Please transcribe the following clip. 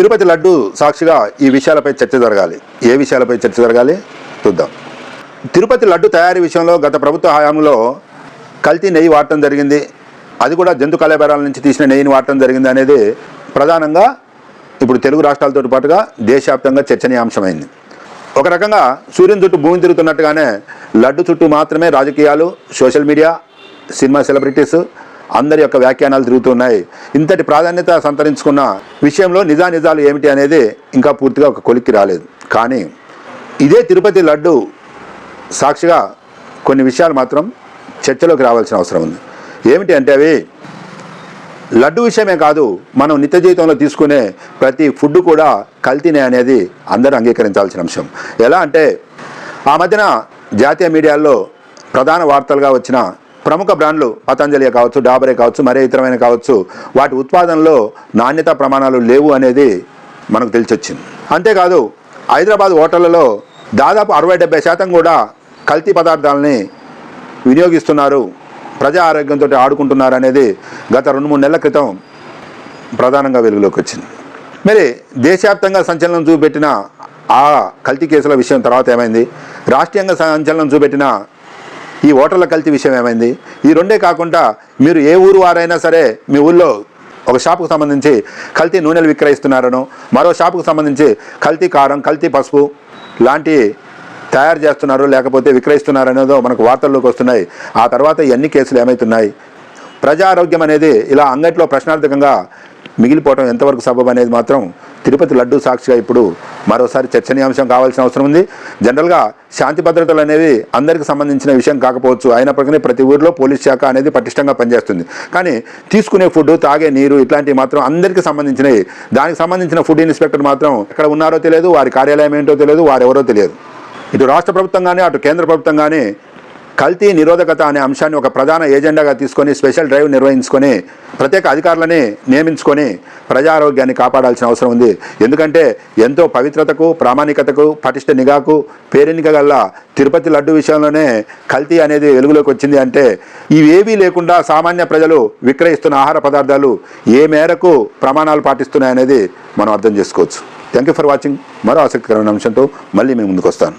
తిరుపతి లడ్డు సాక్షిగా ఈ విషయాలపై చర్చ జరగాలి. ఏ విషయాలపై చర్చ జరగాలి చూద్దాం. తిరుపతి లడ్డు తయారీ విషయంలో గత ప్రభుత్వ హయాంలో కల్తీ నెయ్యి వాడటం జరిగింది. అది కూడా జంతు కళేబరాల నుంచి తీసిన నెయ్యిని వాడటం జరిగింది అనేది ప్రధానంగా ఇప్పుడు తెలుగు రాష్ట్రాలతో పాటుగా దేశవ్యాప్తంగా చర్చనీయాంశమైంది. ఒక రకంగా సూర్యుని చుట్టూ భూమి తిరుగుతున్నట్టుగానే లడ్డు చుట్టూ మాత్రమే రాజకీయాలు, సోషల్ మీడియా, సినిమా సెలబ్రిటీస్ అందరి యొక్క వ్యాఖ్యానాలు తిరుగుతున్నాయి. ఇంతటి ప్రాధాన్యత సంతరించుకున్న విషయంలో నిజానిజాలు ఏమిటి అనేది ఇంకా పూర్తిగా ఒక కొలిక్కి రాలేదు. కానీ ఇదే తిరుపతి లడ్డు సాక్షిగా కొన్ని విషయాలు మాత్రం చర్చలోకి రావాల్సిన అవసరం ఉంది. ఏమిటి అంటే అవి లడ్డు విషయమే కాదు, మనం నిత్య జీవితంలో తీసుకునే ప్రతి ఫుడ్ కూడా కల్తీనే అనేది అందరూ అంగీకరించాల్సిన అంశం. ఎలా అంటే ఆ మధ్యన జాతీయ మీడియాల్లో ప్రధాన వార్తలుగా వచ్చిన ప్రముఖ బ్రాండ్లు పతంజలి కావచ్చు, డాబరే కావచ్చు, మరే ఇతరమైన కావచ్చు, వాటి ఉత్పాదనలో నాణ్యతా ప్రమాణాలు లేవు అనేది మనకు తెలిసొచ్చింది. అంతేకాదు హైదరాబాద్ హోటళ్లలో దాదాపు 60-70% కూడా కల్తీ పదార్థాలని వినియోగిస్తున్నారు, ప్రజా ఆరోగ్యంతో ఆడుకుంటున్నారు అనేది గత 2-3 నెలల క్రితం ప్రధానంగా వెలుగులోకి వచ్చింది. మరి దేశవ్యాప్తంగా సంచలనం చూపెట్టిన ఆ కల్తీ కేసుల విషయం తర్వాత ఏమైంది? రాష్ట్రీయంగా సంచలనం చూపెట్టిన ఈ ఓటర్ల కల్తీ విషయం ఏమైంది? ఈ రెండే కాకుండా మీరు ఏ ఊరు వారైనా సరే మీ ఊళ్ళో ఒక షాపుకు సంబంధించి కల్తీ నూనెలు విక్రయిస్తున్నారనో, మరో షాపుకు సంబంధించి కల్తీ కారం, కల్తీ పసుపు లాంటి తయారు చేస్తున్నారు లేకపోతే విక్రయిస్తున్నారు అనేదో మనకు వార్తల్లోకి వస్తున్నాయి. ఆ తర్వాత ఎన్ని కేసులు ఏమవుతున్నాయి? ప్రజారోగ్యం అనేది ఇలా అంగట్లో ప్రశ్నార్థకంగా మిగిలిపోవడం ఎంతవరకు సబబు అనేది మాత్రం తిరుపతి లడ్డు సాక్షిగా ఇప్పుడు మరోసారి చర్చనీయాంశం కావాల్సిన అవసరం ఉంది. జనరల్గా శాంతి భద్రతలు అనేవి అందరికీ సంబంధించిన విషయం కాకపోవచ్చు, అయినప్పటికీ ప్రతి ఊరిలో పోలీస్ శాఖ అనేది పటిష్టంగా పనిచేస్తుంది. కానీ తీసుకునే ఫుడ్, తాగే నీరు ఇట్లాంటివి మాత్రం అందరికీ సంబంధించినవి. దానికి సంబంధించిన ఫుడ్ ఇన్స్పెక్టర్ మాత్రం ఎక్కడ ఉన్నారో తెలియదు, వారి కార్యాలయం ఏంటో తెలియదు, వారెవరో తెలియదు. ఇటు రాష్ట్ర ప్రభుత్వం కానీ అటు కేంద్ర ప్రభుత్వం కానీ కల్తీ నిరోధకత అనే అంశాన్ని ఒక ప్రధాన ఏజెండాగా తీసుకొని స్పెషల్ డ్రైవ్ నిర్వహించుకొని ప్రత్యేక అధికారులని నియమించుకొని ప్రజారోగ్యాన్ని కాపాడాల్సిన అవసరం ఉంది. ఎందుకంటే ఎంతో పవిత్రతకు, ప్రామాణికతకు, పటిష్ట నిఘాకు పేరెన్నిక గల తిరుపతి లడ్డు విషయంలోనే కల్తీ అనేది వెలుగులోకి వచ్చింది అంటే ఇవేవీ లేకుండా సామాన్య ప్రజలు విక్రయిస్తున్న ఆహార పదార్థాలు ఏ మేరకు ప్రమాణాలు పాటిస్తున్నాయనేది మనం అర్థం చేసుకోవచ్చు. Thank you for watching. మరో ఆసక్తికరమైన అంశంతో మళ్ళీ మేము ముందుకు వస్తాను.